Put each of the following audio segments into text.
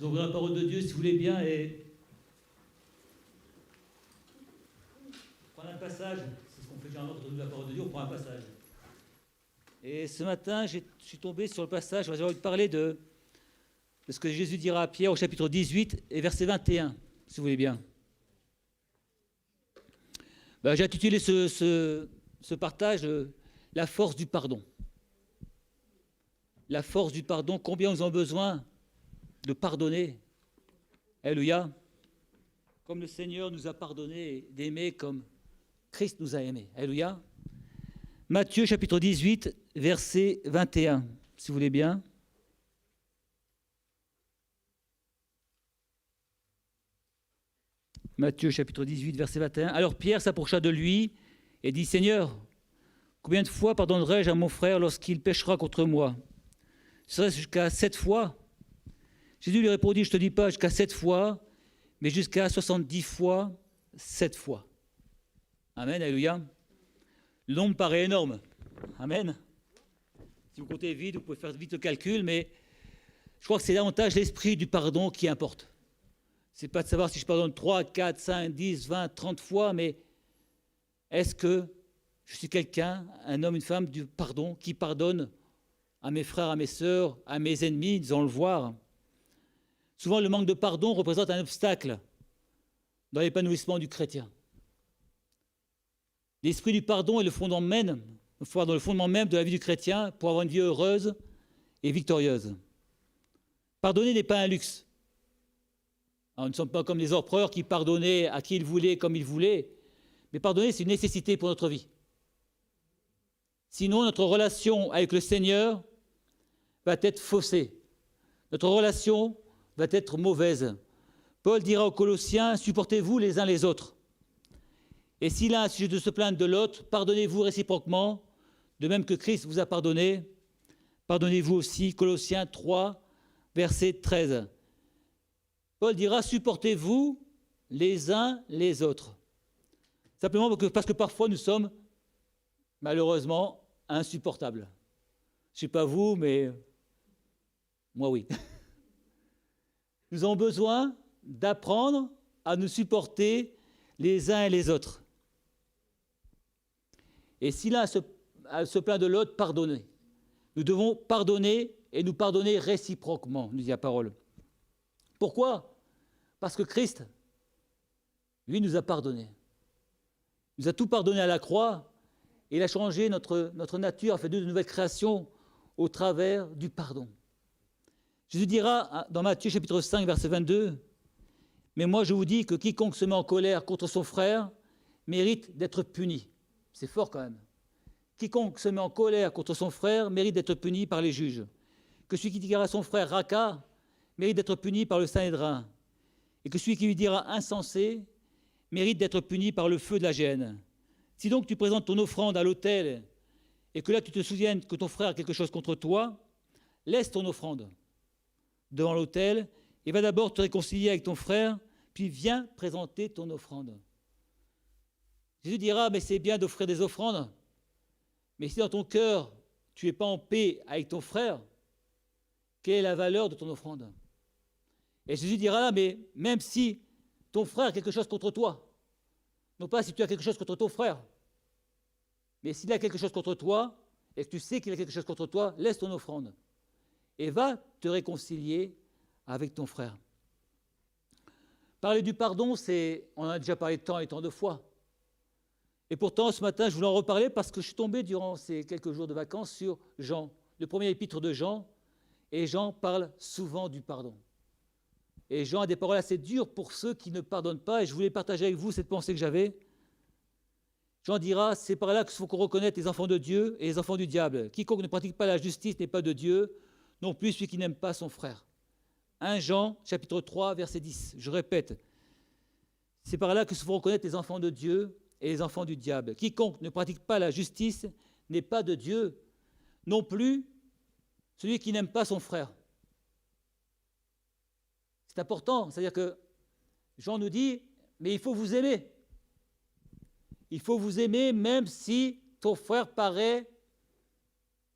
Donc la parole de Dieu, si vous voulez bien, et prendre un passage, c'est ce qu'on fait généralement quand on lit la parole de Dieu, on prend un passage. Et ce matin, je suis tombé sur le passage, j'ai envie de parler de ce que Jésus dira à Pierre au chapitre 18 et verset 21, si vous voulez bien. J'ai intitulé ce partage « La force du pardon ». La force du pardon, combien nous avons besoin de pardonner. Alléluia. Comme le Seigneur nous a pardonné, d'aimer comme Christ nous a aimés. Alléluia. Matthieu chapitre 18, verset 21, si vous voulez bien. Matthieu chapitre 18, verset 21. Alors Pierre s'approcha de lui et dit, « Seigneur, combien de fois pardonnerai-je à mon frère lorsqu'il péchera contre moi? Serait-ce jusqu'à 7 fois ?» Jésus lui répondit, « Je ne te dis pas jusqu'à 7 fois, mais jusqu'à 70 fois 7 fois. » Amen, alléluia. Le nombre paraît énorme. Amen. Si vous comptez vite, vous pouvez faire vite le calcul, mais je crois que c'est davantage l'esprit du pardon qui importe. Ce n'est pas de savoir si je pardonne 3, 4, 5, 10, 20, 30 fois, mais est-ce que je suis quelqu'un, un homme, une femme du pardon, qui pardonne à mes frères, à mes sœurs, à mes ennemis, nous allons le voir. Souvent, le manque de pardon représente un obstacle dans l'épanouissement du chrétien. L'esprit du pardon est le fondement même de la vie du chrétien pour avoir une vie heureuse et victorieuse. Pardonner n'est pas un luxe. Alors, nous ne sommes pas comme les empereurs qui pardonnaient à qui ils voulaient, comme ils voulaient, mais pardonner, c'est une nécessité pour notre vie. Sinon, notre relation avec le Seigneur va être faussée. Notre relation va être mauvaise. Paul dira aux Colossiens, « Supportez-vous les uns les autres. Et s'il a un sujet de se plaindre de l'autre, pardonnez-vous réciproquement, de même que Christ vous a pardonné. Pardonnez-vous aussi. » Colossiens 3, verset 13. Paul dira, « Supportez-vous les uns les autres. » Simplement parce que parfois nous sommes, malheureusement, insupportables. Je ne sais pas vous, mais moi oui. Nous avons besoin d'apprendre à nous supporter les uns et les autres. Et si l'un se plaint de l'autre, pardonnez. Nous devons pardonner et nous pardonner réciproquement, nous dit la parole. Pourquoi? Parce que Christ, lui, nous a pardonné. Il nous a tout pardonné à la croix et il a changé notre nature, a fait de nouvelles créations au travers du pardon. Jésus dira dans Matthieu chapitre 5, verset 22, « Mais moi je vous dis que quiconque se met en colère contre son frère mérite d'être puni. » C'est fort quand même. « Quiconque se met en colère contre son frère mérite d'être puni par les juges. Que celui qui dira à son frère Raka mérite d'être puni par le Sanhédrin. Et que celui qui lui dira insensé mérite d'être puni par le feu de la géhenne. Si donc tu présentes ton offrande à l'autel et que là tu te souviennes que ton frère a quelque chose contre toi, laisse ton offrande devant l'autel et va d'abord te réconcilier avec ton frère, puis viens présenter ton offrande. » Jésus dira, mais c'est bien d'offrir des offrandes, mais si dans ton cœur tu n'es pas en paix avec ton frère, quelle est la valeur de ton offrande? Et Jésus dira là, mais même si ton frère a quelque chose contre toi, non pas si tu as quelque chose contre ton frère, mais s'il a quelque chose contre toi, et que tu sais qu'il a quelque chose contre toi, laisse ton offrande et va te réconcilier avec ton frère. Parler du pardon, on en a déjà parlé tant et tant de fois. Et pourtant, ce matin, je voulais en reparler parce que je suis tombé durant ces quelques jours de vacances sur Jean, le premier épître de Jean, et Jean parle souvent du pardon. Et Jean a des paroles assez dures pour ceux qui ne pardonnent pas, et je voulais partager avec vous cette pensée que j'avais. Jean dira, c'est par là qu'il faut qu'on reconnaisse les enfants de Dieu et les enfants du diable. Quiconque ne pratique pas la justice n'est pas de Dieu, non plus celui qui n'aime pas son frère. 1 Jean, chapitre 3, verset 10. Je répète, c'est par là qu'il faut reconnaître les enfants de Dieu et les enfants du diable. Quiconque ne pratique pas la justice n'est pas de Dieu, non plus celui qui n'aime pas son frère. C'est important, c'est-à-dire que Jean nous dit, mais il faut vous aimer. Il faut vous aimer même si ton frère paraît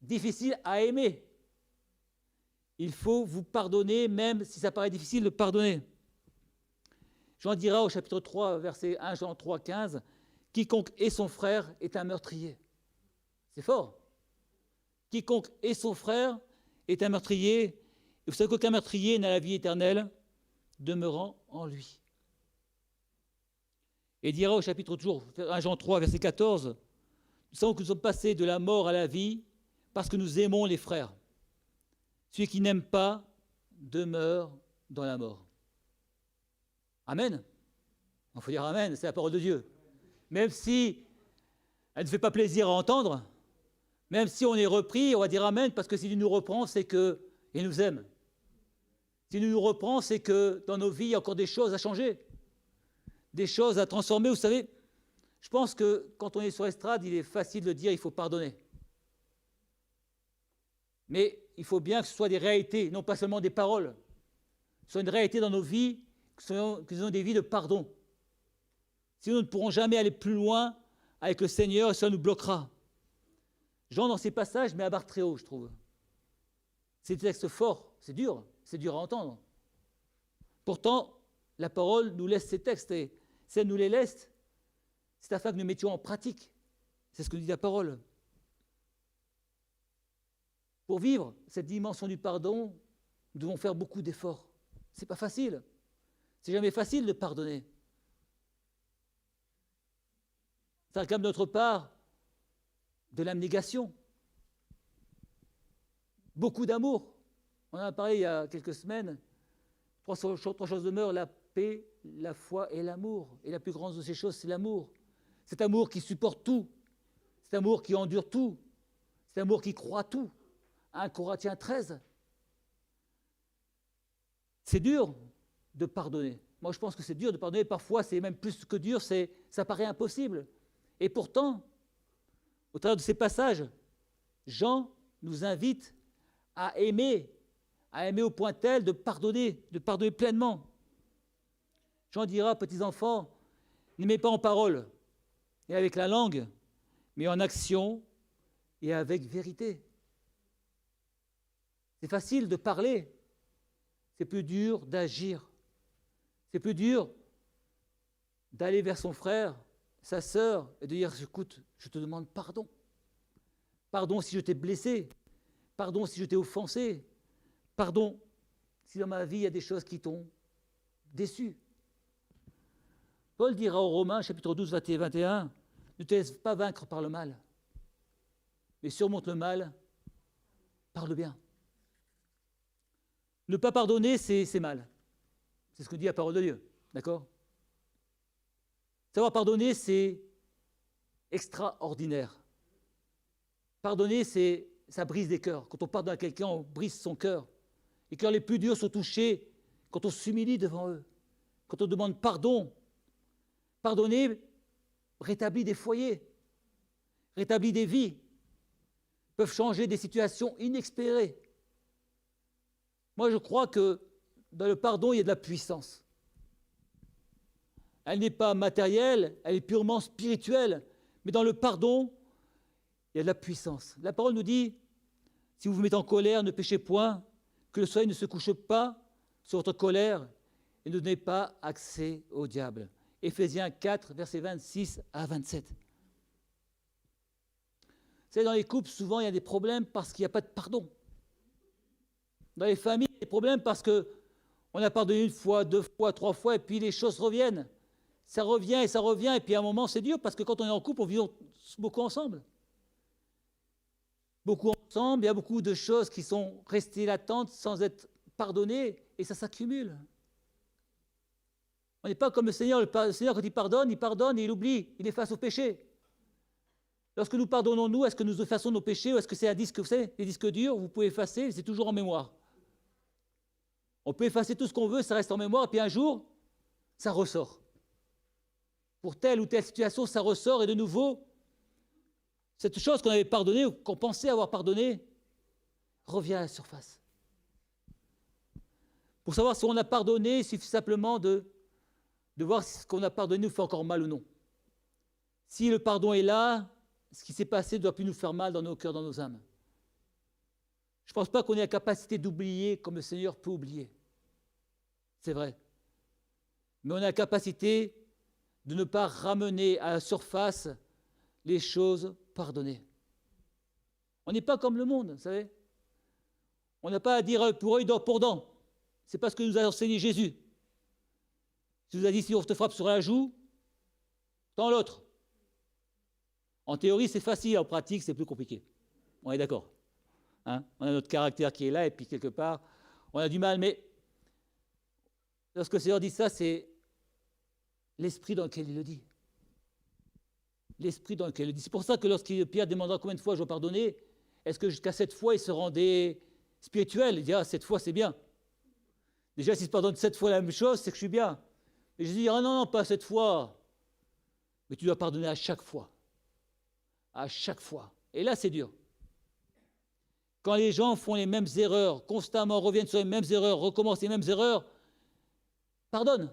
difficile à aimer. Il faut vous pardonner, même si ça paraît difficile de pardonner. Jean dira au chapitre 3, verset 1, Jean 3, 15, « Quiconque est son frère est un meurtrier. » C'est fort. « Quiconque est son frère est un meurtrier. Et vous savez qu'aucun meurtrier n'a la vie éternelle demeurant en lui. » Et il dira au chapitre toujours, 1 Jean 3, verset 14, « Nous savons que nous sommes passés de la mort à la vie parce que nous aimons les frères. Celui qui n'aime pas demeure dans la mort. » Amen. Il faut dire Amen, c'est la parole de Dieu. Même si elle ne fait pas plaisir à entendre, même si on est repris, on va dire Amen, parce que s'il nous reprend, c'est qu'il nous aime. S'il nous reprend, c'est que dans nos vies, il y a encore des choses à changer, des choses à transformer. Vous savez, je pense que quand on est sur l'estrade, il est facile de dire il faut pardonner. Mais il faut bien que ce soit des réalités, non pas seulement des paroles. Ce soit une réalité dans nos vies, que ce soit des vies de pardon. Sinon, nous ne pourrons jamais aller plus loin avec le Seigneur et ça nous bloquera. Jean, dans ces passages, met la barre très haut, je trouve. C'est des textes forts, c'est dur à entendre. Pourtant, la parole nous laisse ces textes et si elle nous les laisse, c'est afin que nous mettions en pratique. C'est ce que dit la parole. Pour vivre cette dimension du pardon, nous devons faire beaucoup d'efforts. Ce n'est pas facile. C'est jamais facile de pardonner. Ça réclame de notre part de l'abnégation, beaucoup d'amour. On en a parlé il y a quelques semaines. Trois choses demeurent, la paix, la foi et l'amour. Et la plus grande de ces choses, c'est l'amour. Cet amour qui supporte tout, cet amour qui endure tout, cet amour qui croit tout. 1 Corinthiens 13. C'est dur de pardonner. Moi, je pense que c'est dur de pardonner. Parfois, c'est même plus que dur, ça paraît impossible. Et pourtant, au travers de ces passages, Jean nous invite à aimer au point tel de pardonner pleinement. Jean dira, petits enfants, n'aimez pas en parole et avec la langue, mais en action et avec vérité. C'est facile de parler, c'est plus dur d'agir. C'est plus dur d'aller vers son frère, sa sœur, et de dire, écoute, je te demande pardon. Pardon si je t'ai blessé. Pardon si je t'ai offensé. Pardon si dans ma vie, il y a des choses qui t'ont déçu. Paul dira aux Romains, chapitre 12, 20 et 21, ne te laisse pas vaincre par le mal, mais surmonte le mal par le bien. Ne pas pardonner, c'est mal. C'est ce que dit la parole de Dieu. D'accord ? Savoir pardonner, c'est extraordinaire. Pardonner, ça brise des cœurs. Quand on pardonne à quelqu'un, on brise son cœur. Les cœurs les plus durs sont touchés quand on s'humilie devant eux, quand on demande pardon. Pardonner rétablit des foyers, rétablit des vies, peuvent changer des situations inespérées. Moi, je crois que dans le pardon, il y a de la puissance. Elle n'est pas matérielle, elle est purement spirituelle. Mais dans le pardon, il y a de la puissance. La parole nous dit, si vous vous mettez en colère, ne péchez point, que le soleil ne se couche pas sur votre colère et ne donnez pas accès au diable. Éphésiens 4, versets 26 à 27. Vous savez, dans les couples, souvent, il y a des problèmes parce qu'il n'y a pas de pardon. Dans les familles, il y a des problèmes parce qu'on a pardonné une fois, 2 fois, 3 fois, et puis les choses reviennent. Ça revient, et puis à un moment, c'est dur, parce que quand on est en couple, on vit beaucoup ensemble. Beaucoup ensemble, il y a beaucoup de choses qui sont restées latentes sans être pardonnées, et ça s'accumule. On n'est pas comme le Seigneur. Le Seigneur, quand il pardonne et il oublie, il efface au péché. Lorsque nous pardonnons, nous, est-ce que nous effaçons nos péchés ou est-ce que c'est un disque, vous savez, les disques durs, vous pouvez effacer, c'est toujours en mémoire. On peut effacer tout ce qu'on veut, ça reste en mémoire, et puis un jour, ça ressort. Pour telle ou telle situation, ça ressort, et de nouveau, cette chose qu'on avait pardonnée, ou qu'on pensait avoir pardonnée, revient à la surface. Pour savoir si on a pardonné, il suffit simplement de voir si ce qu'on a pardonné nous fait encore mal ou non. Si le pardon est là, ce qui s'est passé ne doit plus nous faire mal dans nos cœurs, dans nos âmes. Je ne pense pas qu'on ait la capacité d'oublier comme le Seigneur peut oublier. C'est vrai. Mais on a la capacité de ne pas ramener à la surface les choses pardonnées. On n'est pas comme le monde, vous savez. On n'a pas à dire pour œil, dent pour dent. C'est pas ce que nous a enseigné Jésus. Il nous a dit, si on te frappe sur la joue, tends l'autre. En théorie, c'est facile, en pratique, c'est plus compliqué. On est d'accord. Hein, on a notre caractère qui est là, et puis quelque part, on a du mal. Mais lorsque le Seigneur dit ça, c'est l'esprit dans lequel il le dit. L'esprit dans lequel il le dit. C'est pour ça que lorsque Pierre demandera combien de fois je dois pardonner, est-ce que jusqu'à 7 fois, il se rendait spirituel? Il dit, 7 fois, c'est bien. Déjà, si je pardonne 7 fois la même chose, c'est que je suis bien. Mais je dis, non, pas 7 fois. Mais tu dois pardonner à chaque fois. À chaque fois. Et là, c'est dur. Quand les gens font les mêmes erreurs, constamment reviennent sur les mêmes erreurs, recommencent les mêmes erreurs, pardonne.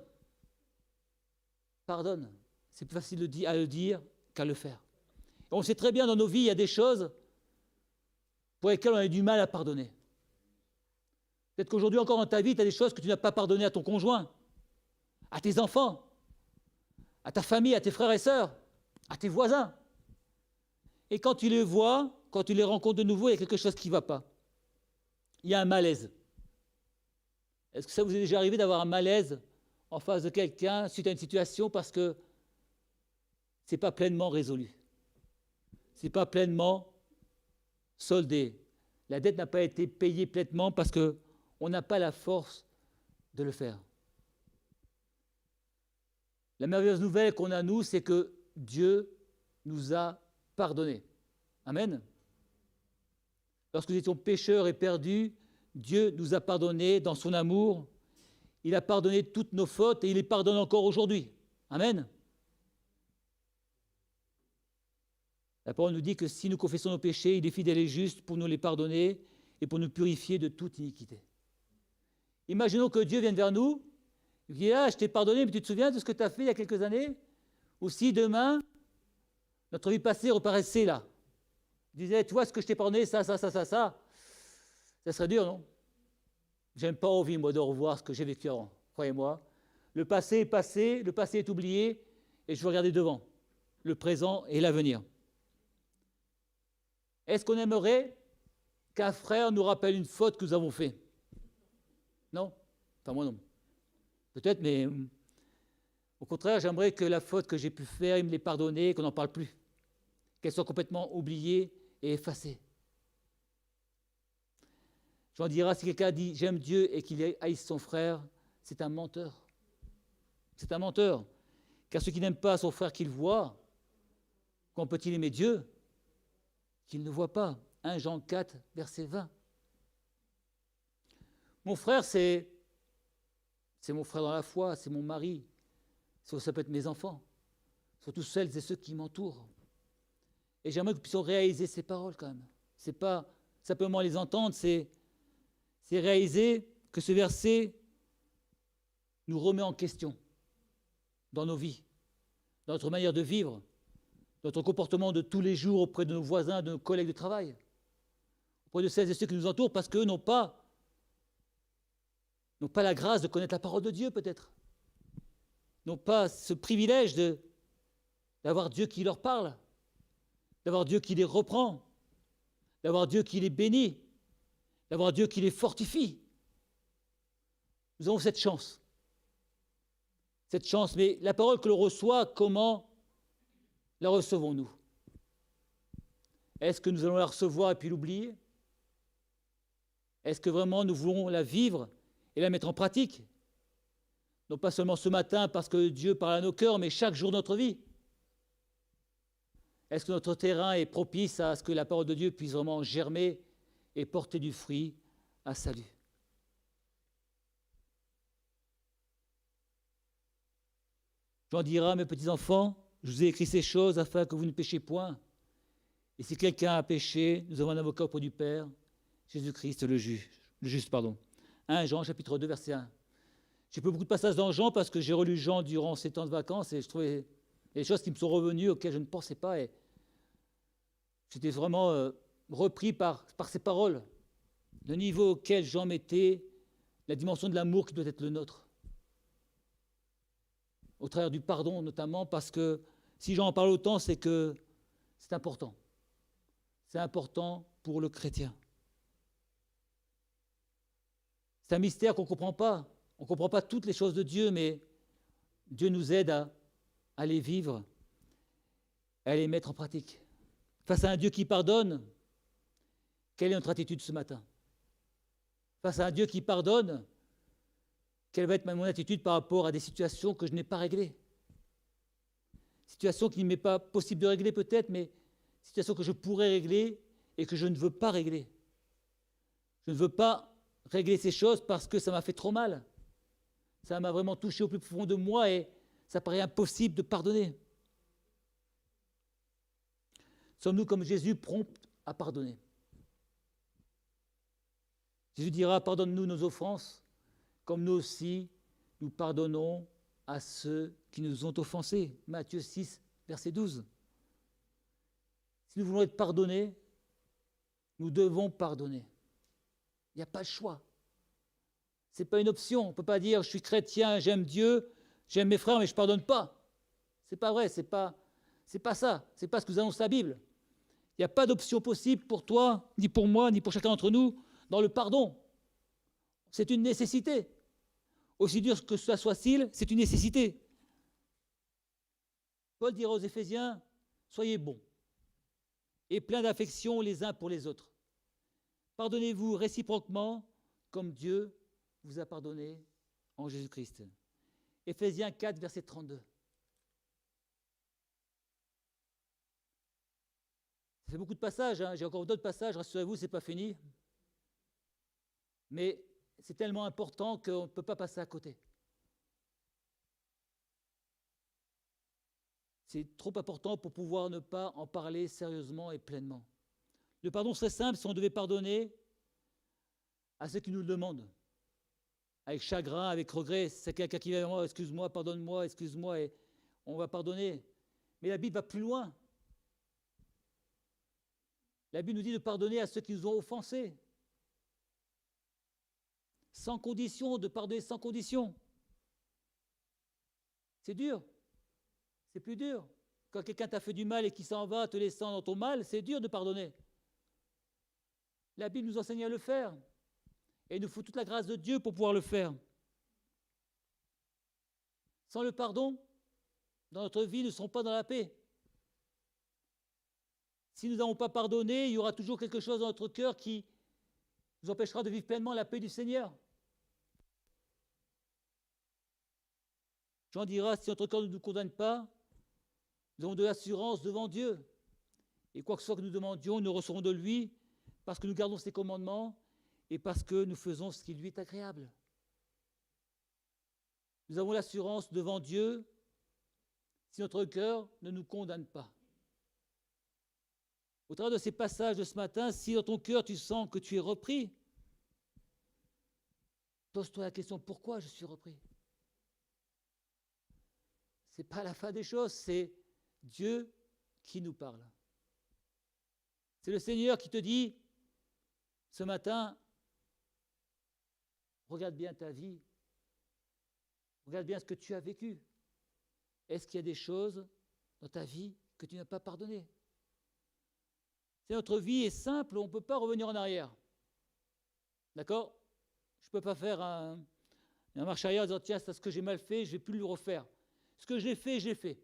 Pardonne. C'est plus facile à le dire qu'à le faire. Et on sait très bien dans nos vies, il y a des choses pour lesquelles on a du mal à pardonner. Peut-être qu'aujourd'hui encore dans ta vie, tu as des choses que tu n'as pas pardonnées à ton conjoint, à tes enfants, à ta famille, à tes frères et sœurs, à tes voisins. Et quand tu les vois, quand tu les rencontres de nouveau, il y a quelque chose qui ne va pas. Il y a un malaise. Est-ce que ça vous est déjà arrivé d'avoir un malaise en face de quelqu'un suite à une situation parce que ce n'est pas pleinement résolu? Ce n'est pas pleinement soldé. La dette n'a pas été payée pleinement parce qu'on n'a pas la force de le faire. La merveilleuse nouvelle qu'on a, nous, c'est que Dieu nous a pardonné. Amen. Lorsque nous étions pécheurs et perdus, Dieu nous a pardonné dans son amour. Il a pardonné toutes nos fautes et il les pardonne encore aujourd'hui. Amen. La parole nous dit que si nous confessons nos péchés, il est fidèle et juste pour nous les pardonner et pour nous purifier de toute iniquité. Imaginons que Dieu vienne vers nous, il dit, je t'ai pardonné, mais tu te souviens de ce que tu as fait il y a quelques années? Ou si demain, notre vie passée reparaissait là. Il disait, tu vois ce que je t'ai pardonné, ça serait dur, non? J'aime pas envie, moi, de revoir ce que j'ai vécu avant, croyez-moi. Le passé est passé, le passé est oublié, et je veux regarder devant, le présent et l'avenir. Est-ce qu'on aimerait qu'un frère nous rappelle une faute que nous avons faite? Non? Enfin, moi non. Peut-être, mais au contraire, j'aimerais que la faute que j'ai pu faire, il me l'ait pardonnée, qu'on n'en parle plus. Qu'elle soit complètement oubliée et effacée. Jean dira, si quelqu'un dit « j'aime Dieu » et qu'il haïsse son frère, c'est un menteur. C'est un menteur. Car ceux qui n'aiment pas son frère qu'il voit, comment peut-il aimer Dieu qu'il ne voit pas? 1 Jean 4, verset 20. Mon frère, c'est mon frère dans la foi, c'est mon mari, ça peut être mes enfants, surtout celles et ceux qui m'entourent. Et j'aimerais que nous puissions réaliser ces paroles quand même. Ce n'est pas simplement les entendre, c'est réaliser que ce verset nous remet en question dans nos vies, dans notre manière de vivre, notre comportement de tous les jours auprès de nos voisins, de nos collègues de travail, auprès de celles et ceux qui nous entourent, parce qu'eux n'ont pas la grâce de connaître la parole de Dieu peut-être, n'ont pas ce privilège d'avoir Dieu qui leur parle, d'avoir Dieu qui les reprend, d'avoir Dieu qui les bénit, d'avoir Dieu qui les fortifie. Nous avons cette chance. Cette chance, mais la parole que l'on reçoit, comment la recevons-nous? Est-ce que nous allons la recevoir et puis l'oublier? Est-ce que vraiment nous voulons la vivre et la mettre en pratique? Non pas seulement ce matin parce que Dieu parle à nos cœurs, mais chaque jour de notre vie. Est-ce que notre terrain est propice à ce que la parole de Dieu puisse vraiment germer et porter du fruit à salut? Jean dira, mes petits enfants, je vous ai écrit ces choses afin que vous ne péchiez point. Et si quelqu'un a péché, nous avons un avocat auprès du Père, Jésus-Christ le juste. 1 Jean chapitre 2 verset 1. J'ai pas beaucoup de passages dans Jean parce que j'ai relu Jean durant ces temps de vacances et je trouvais des choses qui me sont revenues auxquelles je ne pensais pas et j'étais vraiment repris par ces paroles. le niveau auquel Jean mettait la dimension de l'amour qui doit être le nôtre. Au travers du pardon notamment, parce que si Jean en parle autant, c'est que c'est important. C'est important pour le chrétien. C'est un mystère qu'on ne comprend pas. On ne comprend pas toutes les choses de Dieu, mais Dieu nous aide à les vivre, à les mettre en pratique. Face à un Dieu qui pardonne, quelle est notre attitude ce matin? Face à un Dieu qui pardonne, quelle va être mon attitude par rapport à des situations que je n'ai pas réglées? Situations qui ne m'est pas possible de régler peut-être, mais situations que je pourrais régler et que je ne veux pas régler. Je ne veux pas régler ces choses parce que ça m'a fait trop mal. Ça m'a vraiment touché au plus profond de moi et ça paraît impossible de pardonner. Sommes-nous comme Jésus prompts à pardonner? Jésus dira, pardonne-nous nos offenses, comme nous aussi, nous pardonnons à ceux qui nous ont offensés. Matthieu 6, verset 12. Si nous voulons être pardonnés, nous devons pardonner. Il n'y a pas de choix. Ce n'est pas une option. On ne peut pas dire, je suis chrétien, j'aime Dieu, j'aime mes frères, mais je ne pardonne pas. Ce n'est pas vrai, ce n'est pas ça. Ce n'est pas ce que nous annonce la Bible. Il n'y a pas d'option possible pour toi, ni pour moi, ni pour chacun d'entre nous, dans le pardon. C'est une nécessité. Aussi dur que cela soit-il, c'est une nécessité. Paul dira aux Éphésiens, soyez bons et pleins d'affection les uns pour les autres. Pardonnez-vous réciproquement comme Dieu vous a pardonné en Jésus-Christ. Éphésiens 4, verset 32. Ça fait beaucoup de passages, hein. J'ai encore d'autres passages, rassurez-vous, ce n'est pas fini. Mais c'est tellement important qu'on ne peut pas passer à côté. C'est trop important pour pouvoir ne pas en parler sérieusement et pleinement. Le pardon serait simple si on devait pardonner à ceux qui nous le demandent. Avec chagrin, avec regret, c'est quelqu'un qui vient vers moi, excuse-moi, pardonne-moi, excuse-moi, et on va pardonner. Mais la Bible va plus loin. La Bible nous dit de pardonner à ceux qui nous ont offensés. Sans condition, de pardonner sans condition. C'est dur. C'est plus dur. Quand quelqu'un t'a fait du mal et qui s'en va, te laissant dans ton mal, c'est dur de pardonner. La Bible nous enseigne à le faire. Et il nous faut toute la grâce de Dieu pour pouvoir le faire. Sans le pardon, dans notre vie, nous ne serons pas dans la paix. Si nous n'avons pas pardonné, il y aura toujours quelque chose dans notre cœur qui nous empêchera de vivre pleinement la paix du Seigneur. Jean dira, si notre cœur ne nous condamne pas, nous avons de l'assurance devant Dieu. Et quoi que ce soit que nous demandions, nous recevrons de lui parce que nous gardons ses commandements et parce que nous faisons ce qui lui est agréable. Nous avons l'assurance devant Dieu si notre cœur ne nous condamne pas. Au travers de ces passages de ce matin, si dans ton cœur tu sens que tu es repris, pose-toi la question, pourquoi je suis repris? Ce n'est pas la fin des choses, c'est Dieu qui nous parle. C'est le Seigneur qui te dit, ce matin, regarde bien ta vie, regarde bien ce que tu as vécu. Est-ce qu'il y a des choses dans ta vie que tu n'as pas pardonnées? Si notre vie est simple, on ne peut pas revenir en arrière. D'accord? Je ne peux pas faire un marche arrière en disant, tiens, c'est ce que j'ai mal fait, je ne vais plus le refaire. Ce que j'ai fait, je l'ai fait.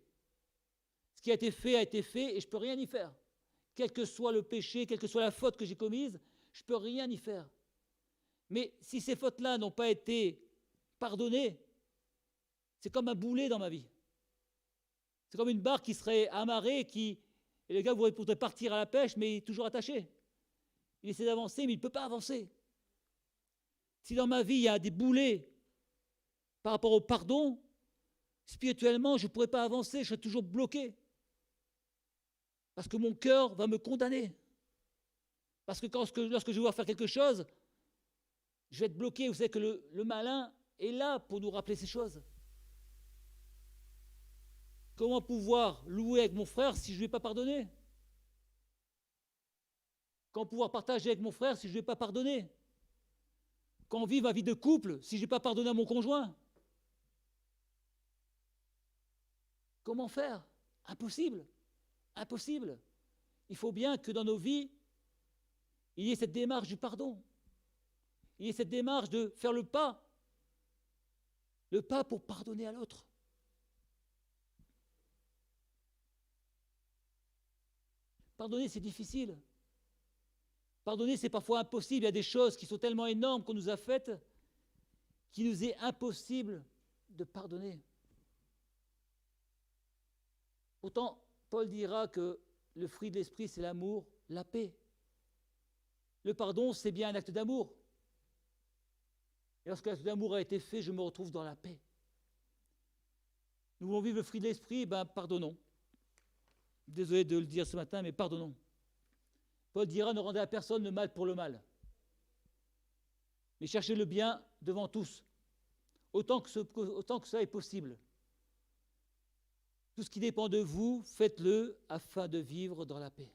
Ce qui a été fait et je ne peux rien y faire. Quel que soit le péché, quelle que soit la faute que j'ai commise, je ne peux rien y faire. Mais si ces fautes-là n'ont pas été pardonnées, c'est comme un boulet dans ma vie. C'est comme une barque qui serait amarrée et le gars voudrait partir à la pêche, mais il est toujours attaché. Il essaie d'avancer, mais il ne peut pas avancer. Si dans ma vie, il y a des boulets par rapport au pardon, spirituellement, je ne pourrais pas avancer, je serais toujours bloqué. Parce que mon cœur va me condamner. Parce que lorsque je vais voir faire quelque chose, je vais être bloqué. Vous savez que le malin est là pour nous rappeler ces choses. Comment pouvoir louer avec mon frère si je ne lui ai pas pardonné? Comment pouvoir partager avec mon frère si je ne lui ai pas pardonné? quand on vit ma vie de couple si je n'ai pas pardonné à mon conjoint? Comment faire? Impossible. Impossible. Il faut bien que dans nos vies, il y ait cette démarche du pardon. Il y ait cette démarche de faire le pas pour pardonner à l'autre. Pardonner, c'est difficile. Pardonner, c'est parfois impossible. Il y a des choses qui sont tellement énormes qu'on nous a faites qu'il nous est impossible de pardonner. Pourtant, Paul dira que le fruit de l'esprit, c'est l'amour, la paix. Le pardon, c'est bien un acte d'amour. Et lorsque l'acte d'amour a été fait, je me retrouve dans la paix. Nous voulons vivre le fruit de l'esprit, pardonnons. Désolé de le dire ce matin, mais pardonnons. Paul dira, ne rendez à personne le mal pour le mal. Mais cherchez le bien devant tous, autant que ça est possible. Tout ce qui dépend de vous, faites-le afin de vivre dans la paix.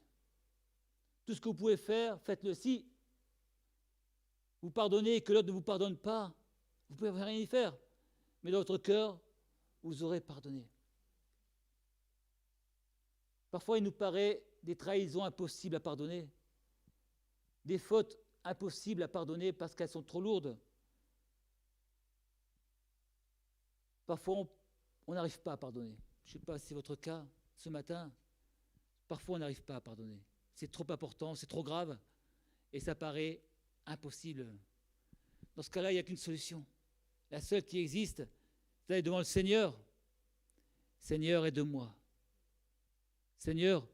Tout ce que vous pouvez faire, faites-le. Si vous pardonnez et que l'autre ne vous pardonne pas, vous ne pouvez rien y faire. Mais dans votre cœur, vous aurez pardonné. Parfois, il nous paraît des trahisons impossibles à pardonner, des fautes impossibles à pardonner parce qu'elles sont trop lourdes. Parfois, on n'arrive pas à pardonner. Je ne sais pas si c'est votre cas ce matin. Parfois, on n'arrive pas à pardonner. C'est trop important, c'est trop grave, et ça paraît impossible. Dans ce cas-là, il n'y a qu'une solution. La seule qui existe, c'est d'aller devant le Seigneur. Seigneur, aide-moi. Seigneur,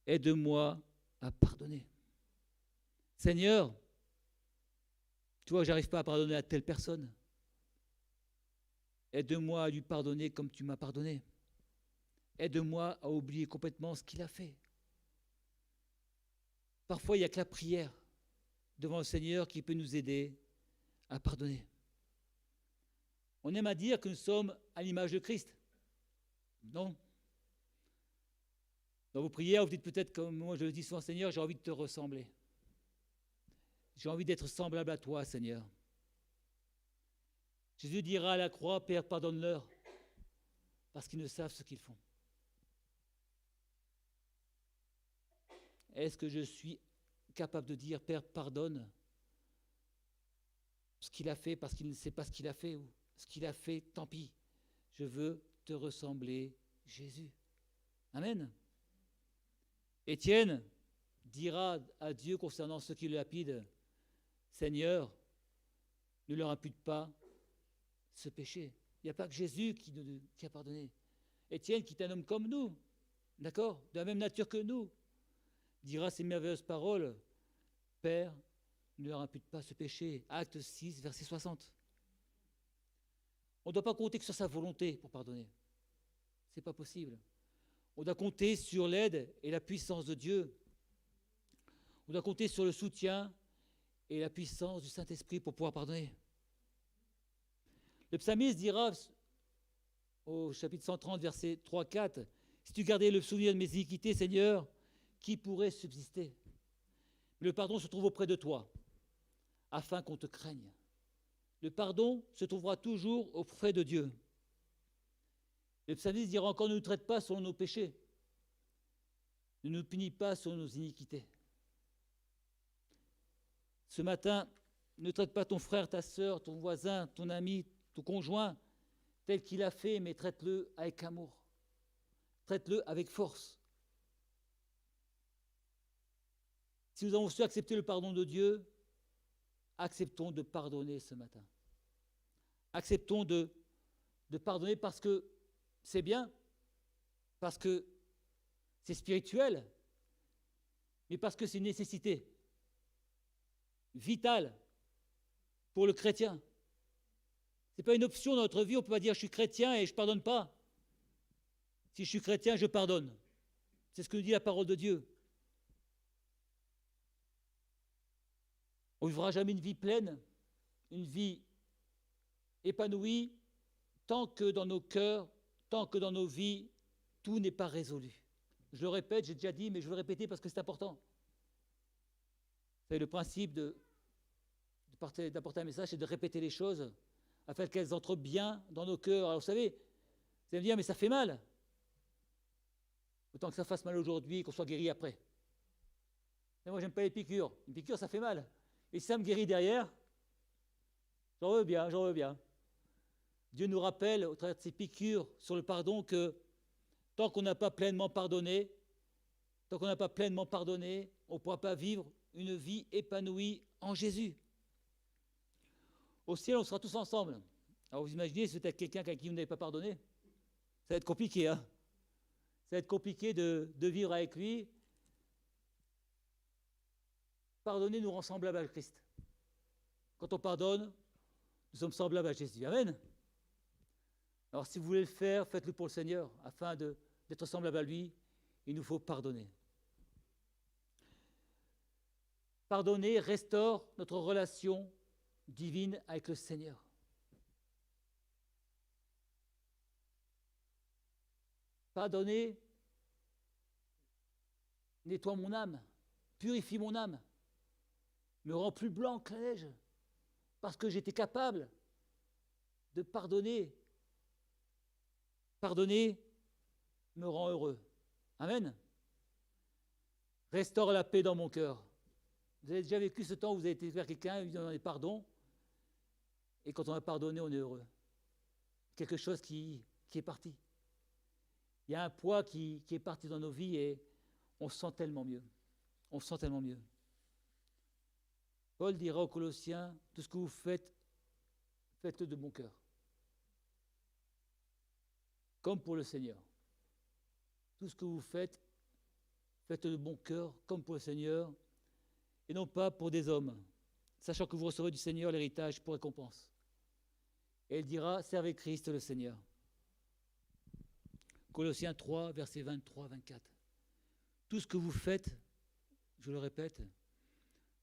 aide-moi à pardonner. Seigneur, tu vois, je n'arrive pas à pardonner à telle personne. Aide-moi à lui pardonner comme tu m'as pardonné. Aide-moi à oublier complètement ce qu'il a fait. Parfois, il n'y a que la prière devant le Seigneur qui peut nous aider à pardonner. On aime à dire que nous sommes à l'image de Christ. Non. Dans vos prières, vous dites peut-être, comme moi je le dis souvent, Seigneur, j'ai envie de te ressembler. J'ai envie d'être semblable à toi, Seigneur. Jésus dira à la croix, Père, pardonne-leur, parce qu'ils ne savent ce qu'ils font. Est-ce que je suis capable de dire, Père, pardonne ce qu'il a fait parce qu'il ne sait pas ce qu'il a fait, ou ce qu'il a fait, tant pis. Je veux te ressembler, Jésus. Amen. Étienne dira à Dieu concernant ceux qui le lapident, Seigneur, ne leur impute pas ce péché. Il n'y a pas que Jésus qui a pardonné. Étienne, qui est un homme comme nous, d'accord, de la même nature que nous, dira ces merveilleuses paroles, Père, ne leur impute pas ce péché. Acte 6, verset 60. On ne doit pas compter que sur sa volonté pour pardonner. Ce n'est pas possible. On doit compter sur l'aide et la puissance de Dieu. On doit compter sur le soutien et la puissance du Saint-Esprit pour pouvoir pardonner. Le psalmiste dira au chapitre 130, versets 3-4, « Si tu gardais le souvenir de mes iniquités, Seigneur, qui pourrait subsister? Mais le pardon se trouve auprès de toi, afin qu'on te craigne. » Le pardon se trouvera toujours auprès de Dieu. Le psalmiste dira encore, ne nous traite pas selon nos péchés, ne nous punis pas selon nos iniquités. Ce matin, ne traite pas ton frère, ta sœur, ton voisin, ton ami, ton conjoint, tel qu'il a fait, mais traite-le avec amour. Traite-le avec force. Si nous avons su accepter le pardon de Dieu, acceptons de pardonner ce matin. Acceptons de pardonner parce que c'est bien, parce que c'est spirituel, mais parce que c'est une nécessité vitale pour le chrétien. Ce n'est pas une option dans notre vie, on ne peut pas dire je suis chrétien et je ne pardonne pas. Si je suis chrétien, je pardonne. C'est ce que nous dit la parole de Dieu. On ne vivra jamais une vie pleine, une vie épanouie, tant que dans nos cœurs, tant que dans nos vies, tout n'est pas résolu. Je le répète, j'ai déjà dit, mais je veux le répéter parce que c'est important. C'est le principe de d'apporter un message, c'est de répéter les choses afin qu'elles entrent bien dans nos cœurs. Alors vous savez, vous allez me dire, mais ça fait mal. Autant que ça fasse mal aujourd'hui et qu'on soit guéri après. Mais moi, j'aime pas les piqûres. Une piqûre, ça fait mal. Et si ça me guérit derrière, j'en veux bien, j'en veux bien. Dieu nous rappelle, au travers de ces piqûres sur le pardon, que tant qu'on n'a pas pleinement pardonné, on ne pourra pas vivre une vie épanouie en Jésus. Au ciel, on sera tous ensemble. Alors vous imaginez, si vous êtes quelqu'un à qui vous n'avez pas pardonné, ça va être compliqué, hein. Ça va être compliqué de vivre avec lui. Pardonner nous rend semblables à Christ. Quand on pardonne, nous sommes semblables à Jésus. Amen. Alors si vous voulez le faire, faites-le pour le Seigneur. Afin d'être semblable à lui, il nous faut pardonner. Pardonner restaure notre relation divine avec le Seigneur. Pardonner nettoie mon âme, purifie mon âme, me rend plus blanc que la neige, parce que j'étais capable de pardonner. Pardonner me rend heureux. Amen. Restaure la paix dans mon cœur. Vous avez déjà vécu ce temps où vous avez été vers quelqu'un et lui demander pardon, et quand on a pardonné, on est heureux. Quelque chose qui est parti. Il y a un poids qui est parti dans nos vies et on se sent tellement mieux. On se sent tellement mieux. Paul dira aux Colossiens, tout ce que vous faites, faites-le de bon cœur. Comme pour le Seigneur. Tout ce que vous faites, faites-le de bon cœur, comme pour le Seigneur, et non pas pour des hommes, sachant que vous recevrez du Seigneur l'héritage pour récompense. Et il dira, servez Christ le Seigneur. Colossiens 3, versets 23-24. Tout ce que vous faites, je le répète,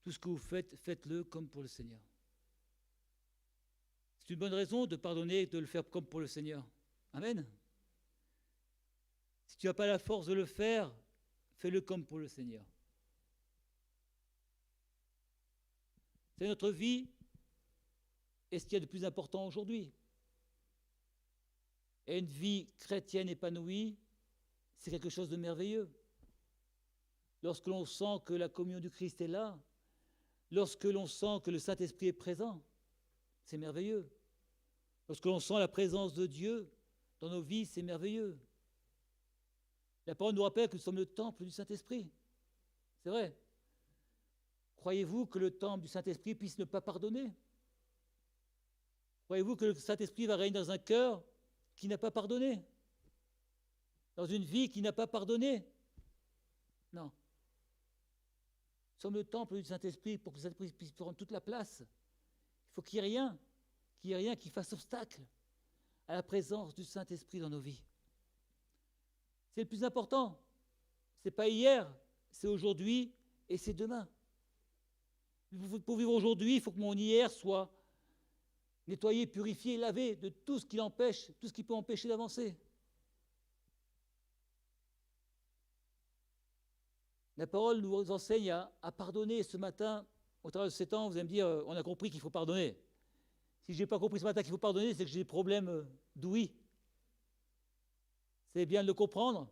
tout ce que vous faites, faites-le comme pour le Seigneur. C'est une bonne raison de pardonner et de le faire comme pour le Seigneur. Amen. Si tu n'as pas la force de le faire, fais-le comme pour le Seigneur. C'est notre vie et ce qu'il y a de plus important aujourd'hui. Et une vie chrétienne épanouie, c'est quelque chose de merveilleux. Lorsque l'on sent que la communion du Christ est là, lorsque l'on sent que le Saint-Esprit est présent, c'est merveilleux. Lorsque l'on sent la présence de Dieu dans nos vies, c'est merveilleux. La parole nous rappelle que nous sommes le temple du Saint-Esprit. C'est vrai. Croyez-vous que le temple du Saint-Esprit puisse ne pas pardonner? Croyez-vous que le Saint-Esprit va régner dans un cœur qui n'a pas pardonné? Dans une vie qui n'a pas pardonné? Non. Nous sommes le temple du Saint-Esprit. Pour que le Saint-Esprit puisse prendre toute la place, il faut qu'il n'y ait rien qui fasse obstacle à la présence du Saint-Esprit dans nos vies. C'est le plus important. Ce n'est pas hier, c'est aujourd'hui et c'est demain. Pour vivre aujourd'hui, il faut que mon hier soit nettoyé, purifié, lavé de tout ce qui l'empêche, tout ce qui peut empêcher d'avancer. La parole nous enseigne à pardonner. Ce matin, au travers de ces temps, vous allez me dire, on a compris qu'il faut pardonner. Si je n'ai pas compris ce matin qu'il faut pardonner, c'est que j'ai des problèmes d'ouïe. C'est bien de le comprendre,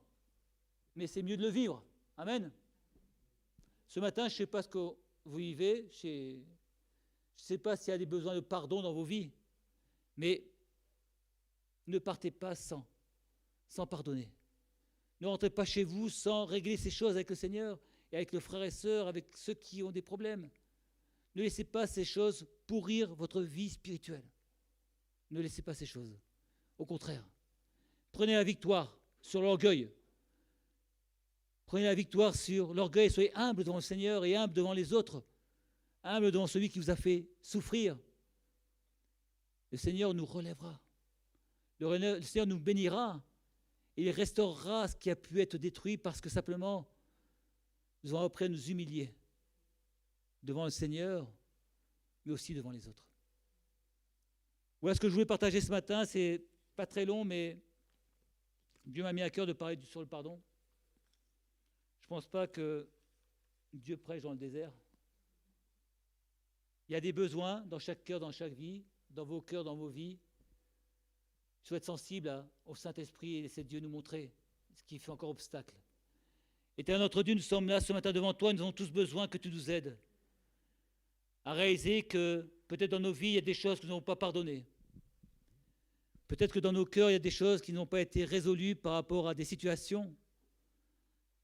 mais c'est mieux de le vivre. Amen. Ce matin, je ne sais pas ce que vous vivez, je ne sais pas s'il y a des besoins de pardon dans vos vies, mais ne partez pas sans pardonner. Ne rentrez pas chez vous sans régler ces choses avec le Seigneur et avec le frère et sœurs, avec ceux qui ont des problèmes. Ne laissez pas ces choses pourrir votre vie spirituelle. Ne laissez pas ces choses. Au contraire, prenez la victoire sur l'orgueil. Prenez la victoire sur l'orgueil. Soyez humble devant le Seigneur et humble devant les autres. Humble devant celui qui vous a fait souffrir. Le Seigneur nous relèvera. Le Seigneur nous bénira. Il restaurera ce qui a pu être détruit parce que simplement, nous allons après nous humilier devant le Seigneur, mais aussi devant les autres. Voilà ce que je voulais partager ce matin. C'est pas très long, mais Dieu m'a mis à cœur de parler sur le pardon. Je ne pense pas que Dieu prêche dans le désert. Il y a des besoins dans chaque cœur, dans chaque vie, dans vos cœurs, dans vos vies. Je souhaite sensible au Saint-Esprit et laisser Dieu nous montrer ce qui fait encore obstacle. Éternel notre Dieu, nous sommes là ce matin devant toi, nous avons tous besoin que tu nous aides à réaliser que peut-être dans nos vies, il y a des choses que nous n'avons pas pardonnées. Peut-être que dans nos cœurs, il y a des choses qui n'ont pas été résolues par rapport à des situations,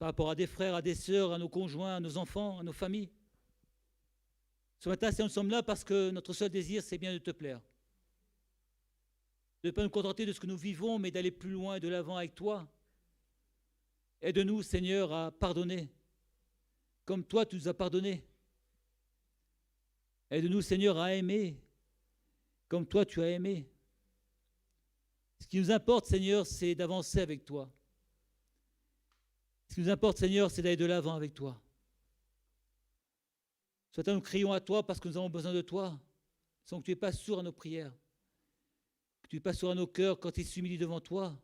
par rapport à des frères, à des sœurs, à nos conjoints, à nos enfants, à nos familles. Ce matin, nous sommes là parce que notre seul désir, c'est bien de te plaire. De ne pas nous contenter de ce que nous vivons, mais d'aller plus loin et de l'avant avec toi. Aide-nous, Seigneur, à pardonner, comme toi, tu nous as pardonné. Aide-nous, Seigneur, à aimer, comme toi, tu as aimé. Ce qui nous importe, Seigneur, c'est d'avancer avec toi. Ce qui nous importe, Seigneur, c'est d'aller de l'avant avec toi. Ce matin, nous crions à toi parce que nous avons besoin de toi, sans que tu n'es pas sourd à nos prières, que tu n'es pas sourd à nos cœurs quand ils s'humilient devant toi.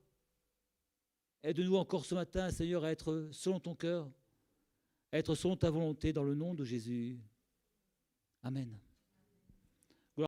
Aide-nous encore ce matin, Seigneur, à être selon ton cœur, à être selon ta volonté, dans le nom de Jésus. Amen.